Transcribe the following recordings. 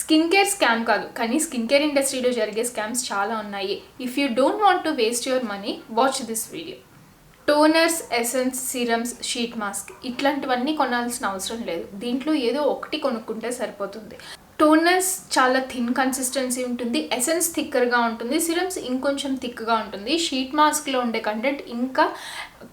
Skin care scam కాదు, కానీ skin care ఇండస్ట్రీలో జరిగే స్కామ్స్ చాలా ఉన్నాయి. If you don't want to waste your money, watch this video. Toners, essence, serums, sheet mask ఇట్లాంటివన్నీ కొనాల్సిన అవసరం లేదు. దీంట్లో ఏదో ఒకటి కొనుక్కుంటే సరిపోతుంది. టోనర్స్ చాలా థిన్ కన్సిస్టెన్సీ ఉంటుంది, ఎసెన్స్ థిక్కర్గా ఉంటుంది, సిరమ్స్ ఇంకొంచెం థిక్గా ఉంటుంది, షీట్ మాస్క్లో ఉండే కంటెంట్ ఇంకా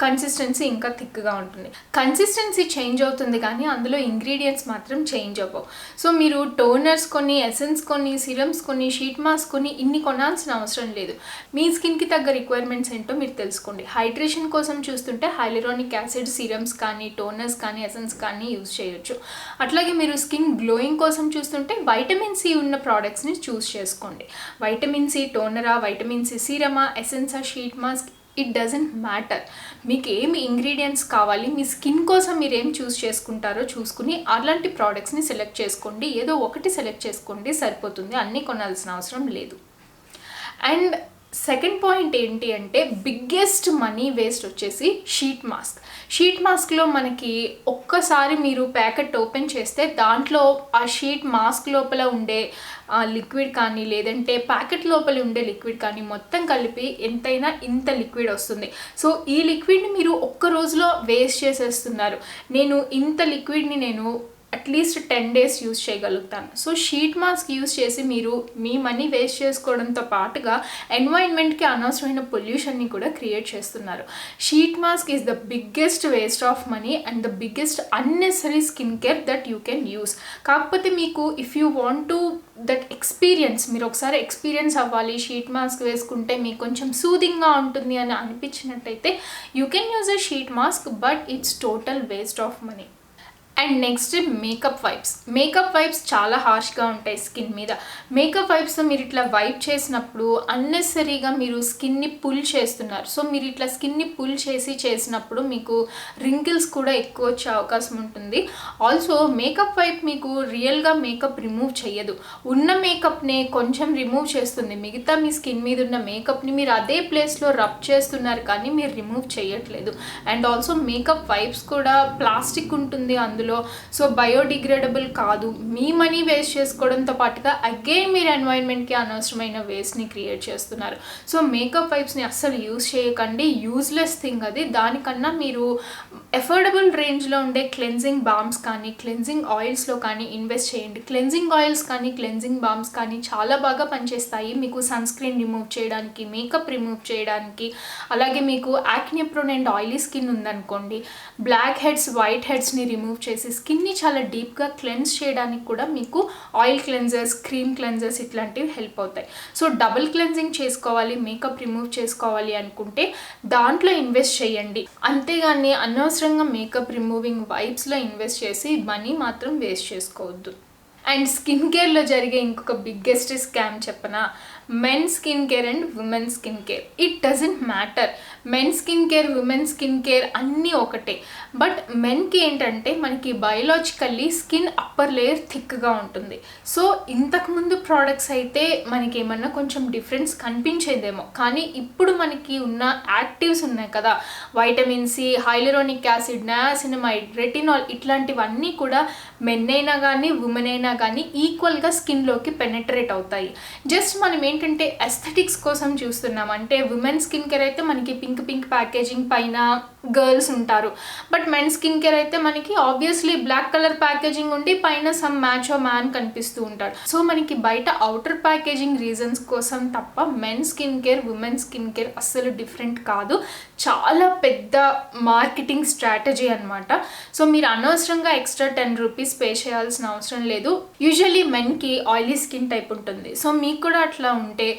కన్సిస్టెన్సీ ఇంకా థిక్గా ఉంటుంది. కన్సిస్టెన్సీ చేంజ్ అవుతుంది కానీ అందులో ఇంగ్రీడియంట్స్ మాత్రం చేంజ్ అవ్వవు. సో మీరు టోనర్స్ కొని, ఎసెన్స్ కొని, సిరమ్స్ కొని, షీట్ మాస్క్ కొని ఇన్ని కొనాల్సిన అవసరం లేదు. మీ స్కిన్కి తగ్గ రిక్వైర్మెంట్స్ ఏంటో మీరు తెలుసుకోండి. హైడ్రేషన్ కోసం చూస్తుంటే హైలరానిక్ యాసిడ్ సిరమ్స్ కానీ, టోనర్స్ కానీ, ఎసెన్స్ కానీ యూజ్ చేయొచ్చు. అట్లాగే మీరు స్కిన్ గ్లోయింగ్ కోసం చూస్తుంటే వైటమిన్ సి ఉన్న ప్రోడక్ట్స్ని చూస్ చేసుకోండి. వైటమిన్ సి టోనరా, వైటమిన్ సి సిరమా, ఎసెన్సా, sheet mask, it doesn't matter. మీకు ఏమి ఇంగ్రీడియంట్స్ కావాలి, మీ స్కిన్ కోసం మీరు ఏం చూస్ చేసుకుంటారో చూసుకుని అలాంటి ప్రోడక్ట్స్ని సెలెక్ట్ చేసుకోండి. ఏదో ఒకటి సెలెక్ట్ చేసుకోండి, సరిపోతుంది. అన్నీ కొనాల్సిన అవసరం లేదు. అండ్ సెకండ్ పాయింట్ ఏంటి అంటే, బిగ్గెస్ట్ మనీ వేస్ట్ వచ్చేసి షీట్ మాస్క్. షీట్ మాస్క్లో మనకి ఒక్కసారి మీరు ప్యాకెట్ ఓపెన్ చేస్తే దాంట్లో ఆ షీట్ మాస్క్ లోపల ఉండే లిక్విడ్ కానీ, లేదంటే ప్యాకెట్ లోపల ఉండే లిక్విడ్ కానీ మొత్తం కలిపి ఎంతైనా ఇంత లిక్విడ్ వస్తుంది. సో ఈ లిక్విడ్ని మీరు ఒక్క రోజులో వేస్ట్ చేసేస్తున్నారు. ఇంత లిక్విడ్ని నేను అట్లీస్ట్ 10 days యూజ్ చేయగలుగుతాను. సో షీట్ మాస్క్ యూజ్ చేసి మీరు మీ మనీ వేస్ట్ చేసుకోవడంతో పాటుగా ఎన్వైరన్మెంట్కి అనవసరమైన పొల్యూషన్ని కూడా క్రియేట్ చేస్తున్నారు. Sheet mask is the biggest waste of money and the biggest unnecessary skin care that you can use. కాకపోతే మీకు if you want to that experience, మీరు ఒకసారి ఎక్స్పీరియన్స్ అవ్వాలి, షీట్ మాస్క్ వేసుకుంటే మీకు కొంచెం సూదింగ్గా ఉంటుంది అని అనిపించినట్టయితే you can use a sheet mask, but it's total waste of money. And next makeup wipes. Makeup wipes చాలా హార్ష్గా ఉంటాయి స్కిన్ మీద. మేకప్ వైప్స్తో మీరు ఇట్లా వైప్ చేసినప్పుడు అన్నెసరీగా మీరు స్కిన్ని పుల్ చేస్తున్నారు. సో మీరు ఇట్లా స్కిన్ని పుల్ చేసినప్పుడు మీకు రింకిల్స్ కూడా ఎక్కువ వచ్చే అవకాశం ఉంటుంది. ఆల్సో మేకప్ వైప్ మీకు రియల్గా మేకప్ రిమూవ్ చేయదు, ఉన్న మేకప్ని కొంచెం రిమూవ్ చేస్తుంది. మిగతా మీ స్కిన్ మీద ఉన్న మేకప్ని మీరు అదే ప్లేస్లో రబ్ చేస్తున్నారు కానీ మీరు రిమూవ్ చేయట్లేదు. అండ్ ఆల్సో మేకప్ వైప్స్ కూడా ప్లాస్టిక్ ఉంటుంది అందులో. సో బయోడిగ్రేడబుల్ కాదు. మీ మనీ వేస్ట్ చేసుకోవడంతో పాటుగా అగైన్ మీరు ఎన్వైరన్మెంట్కి అనవసరమైన వేస్ట్ని క్రియేట్ చేస్తున్నారు. సో మేకప్ వైప్స్ని అస్సలు యూజ్ చేయకండి, యూజ్లెస్ థింగ్ అది. దానికన్నా మీరు ఎఫోర్డబుల్ రేంజ్లో ఉండే క్లెన్జింగ్ బామ్స్ కానీ, క్లెన్జింగ్ ఆయిల్స్లో కానీ ఇన్వెస్ట్ చేయండి. క్లెన్జింగ్ ఆయిల్స్ కానీ, క్లెన్జింగ్ బామ్స్ కానీ చాలా బాగా పనిచేస్తాయి మీకు సన్ స్క్రీన్ రిమూవ్ చేయడానికి, మేకప్ రిమూవ్ చేయడానికి. అలాగే మీకు acne prone and oily skin ఉందనుకోండి, బ్లాక్ హెడ్స్, వైట్ హెడ్స్ని రిమూవ్ చేసి స్కిన్ని చాలా డీప్గా క్లెన్స్ చేయడానికి కూడా మీకు ఆయిల్ క్లెన్జర్స్, క్రీమ్ క్లెన్జర్స్ ఇట్లాంటివి హెల్ప్ అవుతాయి. సో డబుల్ క్లెన్జింగ్ చేసుకోవాలి, మేకప్ రిమూవ్ చేసుకోవాలి అనుకుంటే దాంట్లో ఇన్వెస్ట్ చేయండి. అంతేగాని అనవసరంగా మేకప్ రిమూవింగ్ వైప్స్లో ఇన్వెస్ట్ చేసి మనీ మాత్రం వేస్ట్ చేసుకోవద్దు. అండ్ స్కిన్ కేర్లో జరిగే ఇంకొక బిగ్గెస్ట్ స్కామ్ చెప్పనా, men skin care and women skin care. It doesn't matter. Men skin care, women skin care అన్నీ ఒకటే. బట్ మెన్కి ఏంటంటే మనకి బయోలాజికల్లీ స్కిన్ అప్పర్ లేయర్ థిక్గా ఉంటుంది. సో ఇంతకుముందు ప్రోడక్ట్స్ అయితే మనకి ఏమన్నా కొంచెం డిఫరెన్స్ కనిపించేదేమో, కానీ ఇప్పుడు మనకి ఉన్న యాక్టివ్స్ ఉన్నాయి కదా, vitamin C, hyaluronic acid, niacinamide, retinol, ఇట్లాంటివన్నీ కూడా మెన్ అయినా కానీ ఉమెన్ అయినా కానీ ఈక్వల్గా స్కిన్లోకి పెనెట్రేట్ అవుతాయి. జస్ట్ మనం ఏంటంటే ఎస్థెటిక్స్ కోసం చూస్తున్నాం. అంటే ఉమెన్ స్కిన్ కేర్ అయితే మనకి పింక్ ప్యాకేజింగ్ పైన గర్ల్స్ ఉంటారు, బట్ మెన్ స్కిన్ కేర్ అయితే మనకి ఆబ్వియస్లీ బ్లాక్ కలర్ ప్యాకేజింగ్ ఉండి పైన సమ్ మ్యాచో మ్యాన్ కనిపిస్తూ ఉంటాడు. సో మనకి బయట అవుటర్ ప్యాకేజింగ్ రీజన్స్ కోసం తప్ప men skin care, women skin care అస్సలు డిఫరెంట్ కాదు. చాలా పెద్ద మార్కెటింగ్ స్ట్రాటజీ అనమాట. సో మీరు అనవసరంగా ఎక్స్ట్రా 10 rupees పే చేయాల్సిన అవసరం లేదు. యూజువల్లీ మెన్కి ఆయిలీ స్కిన్ టైప్ ఉంటుంది. సో మీకు కూడా అట్లా ఉంటే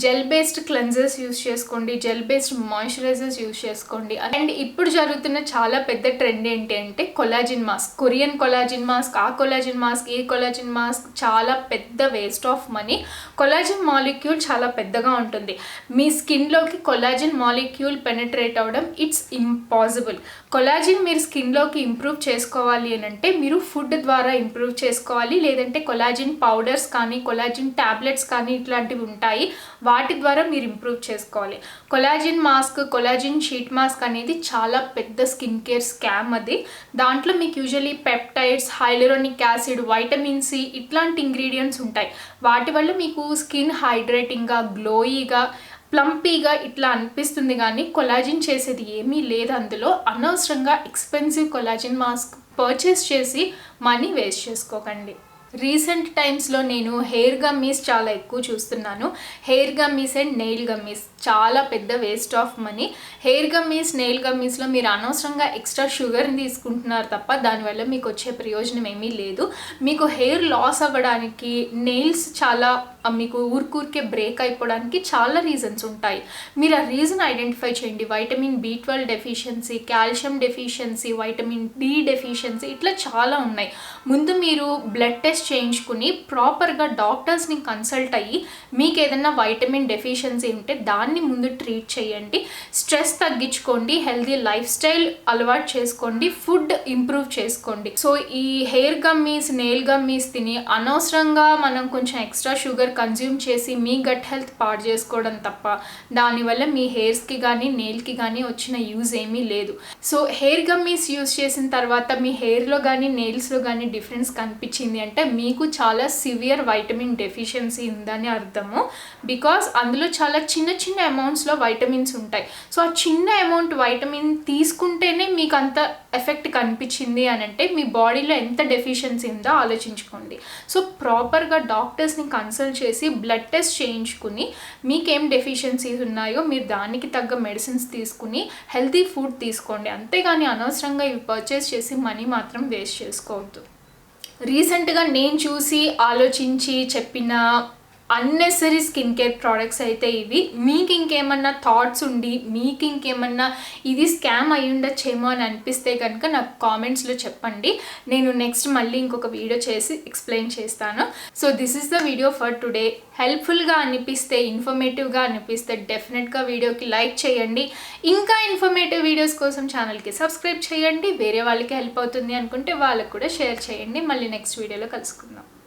జెల్ బేస్డ్ క్లెన్జర్స్ యూజ్ చేసుకోండి, జెల్ బేస్డ్ మాయిశ్చరైజర్స్ యూజ్ చేసుకోండి. అండ్ ఇప్పుడు జరుగుతున్న చాలా పెద్ద ట్రెండ్ ఏంటి అంటే collagen mask. Korean collagen mask, ఆ కొలాజిన్ మాస్క్, ఈ కొలాజిన్ మాస్క్ చాలా పెద్ద waste of money. Collagen molecule చాలా పెద్దగా ఉంటుంది. మీ స్కిన్లోకి కొలాజిన్ మాలిక్యూల్ పెనెట్రేట్ అవ్వడం ఇట్స్ ఇంపాసిబుల్. కొలాజిన్ మీరు స్కిన్లోకి ఇంప్రూవ్ చేసుకోవాలి అని అంటే మీరు ఫుడ్ ద్వారా ఇంప్రూవ్ చేసుకోవాలి, లేదంటే కొలాజిన్ పౌడర్స్ కానీ కొలాజిన్ ట్యాబ్లెట్స్ కానీ ఇట్లాంటివి ఉంటాయి, వాటి ద్వారా మీరు ఇంప్రూవ్ చేసుకోవాలి. Collagen mask, collagen sheet mask అనేది చాలా పెద్ద స్కిన్ కేర్ స్కామ్. అది దాంట్లో మీకు usually peptides, hyaluronic acid, vitamin C ఇట్లాంటి ఇంగ్రీడియంట్స్ ఉంటాయి. వాటి వల్ల మీకు స్కిన్ హైడ్రేటింగ్గా, గ్లోయీగా, ప్లంపీగా ఇట్లా అనిపిస్తుంది, కానీ కొలాజిన్ చేసేది ఏమీ లేదు అందులో. అనవసరంగా ఎక్స్పెన్సివ్ కొలాజిన్ మాస్క్ పర్చేస్ చేసి మనీ వేస్ట్ చేసుకోకండి. రీసెంట్ టైమ్స్లో నేను హెయిర్ గమ్మీస్ చాలా ఎక్కువ చూస్తున్నాను. Hair gummies and nail gummies చాలా పెద్ద waste of money. Hair gummies, nail గమ్మీస్లో మీరు అనవసరంగా ఎక్స్ట్రా షుగర్ని తీసుకుంటున్నారు తప్ప దానివల్ల మీకు వచ్చే ప్రయోజనం ఏమీ లేదు. మీకు హెయిర్ లాస్ అవ్వడానికి, నెయిల్స్ చాలా మీకు ఊరికే బ్రేక్ అయిపోవడానికి చాలా రీజన్స్ ఉంటాయి. మీరు ఆ రీజన్ ఐడెంటిఫై చేయండి. Vitamin B12 deficiency, calcium deficiency, vitamin D deficiency, ఇట్లా చాలా ఉన్నాయి. ముందు మీరు బ్లడ్ టెస్ట్ చేయించుకుని ప్రాపర్గా డాక్టర్స్ని కన్సల్ట్ అయ్యి మీకు ఏదైనా వైటమిన్ డెఫిషియన్సీ ఉంటే దాన్ని ముందు ట్రీట్ చేయండి. స్ట్రెస్ తగ్గించుకోండి, హెల్తీ లైఫ్ స్టైల్ అలవాటు చేసుకోండి, ఫుడ్ ఇంప్రూవ్ చేసుకోండి. సో ఈ హెయిర్ గమ్మీస్, నెయిల్ గమ్మీస్ తిని అనవసరంగా మనం కొంచెం ఎక్స్ట్రా షుగర్ కన్జ్యూమ్ చేసి మీ గట్ హెల్త్ పాడు చేసుకోవడం తప్ప దానివల్ల మీ హెయిర్స్కి కానీ నెయిల్కి కానీ వచ్చిన యూజ్ ఏమీ లేదు. సో హెయిర్ గమ్మీస్ యూజ్ చేసిన తర్వాత మీ హెయిర్లో కానీ నెయిల్స్లో కానీ డిఫరెన్స్ కనిపించింది అంటే మీకు చాలా సివియర్ వైటమిన్ డెఫిషియన్సీ ఉందని అర్థము. బికాస్ అందులో చాలా చిన్న చిన్న అమౌంట్స్లో వైటమిన్స్ ఉంటాయి. సో ఆ చిన్న అమౌంట్ వైటమిన్ తీసుకుంటేనే మీకు అంత ఎఫెక్ట్ కనిపించింది అని అంటే మీ బాడీలో ఎంత డెఫిషియన్సీ ఉందో ఆలోచించుకోండి. సో ప్రాపర్గా డాక్టర్స్ని కన్సల్ట్ చేసి బ్లడ్ టెస్ట్ చేయించుకుని మీకేం డెఫిషియన్సీస్ ఉన్నాయో మీరు దానికి తగ్గ మెడిసిన్స్ తీసుకుని హెల్తీ ఫుడ్ తీసుకోండి. అంతేగాని అనవసరంగా ఇవి పర్చేస్ చేసి మనీ మాత్రం వేస్ట్ చేసుకోవద్దు. రీసెంట్గా నేను చూసి ఆలోచించి చెప్పిన అన్నెసరీ స్కిన్ కేర్ ప్రోడక్ట్స్ అయితే ఇవి. మీకు ఇంకేమన్నా థాట్స్ ఉండి మీకు ఇంకేమన్నా ఇది స్కామ్ అయి ఉండొచ్చేమో అని అనిపిస్తే కనుక నాకు కామెంట్స్లో చెప్పండి. నేను నెక్స్ట్ మళ్ళీ ఇంకొక వీడియో చేసి ఎక్స్ప్లెయిన్ చేస్తాను. So this is the video for today. హెల్ప్ఫుల్గా అనిపిస్తే, ఇన్ఫర్మేటివ్గా అనిపిస్తే డెఫినెట్గా వీడియోకి లైక్ చేయండి. ఇంకా ఇన్ఫర్మేటివ్ వీడియోస్ కోసం ఛానల్కి సబ్స్క్రైబ్ చేయండి. వేరే వాళ్ళకి హెల్ప్ అవుతుంది అనుకుంటే వాళ్ళకు కూడా షేర్ చేయండి. మళ్ళీ నెక్స్ట్ వీడియోలో కలుసుకుందాం.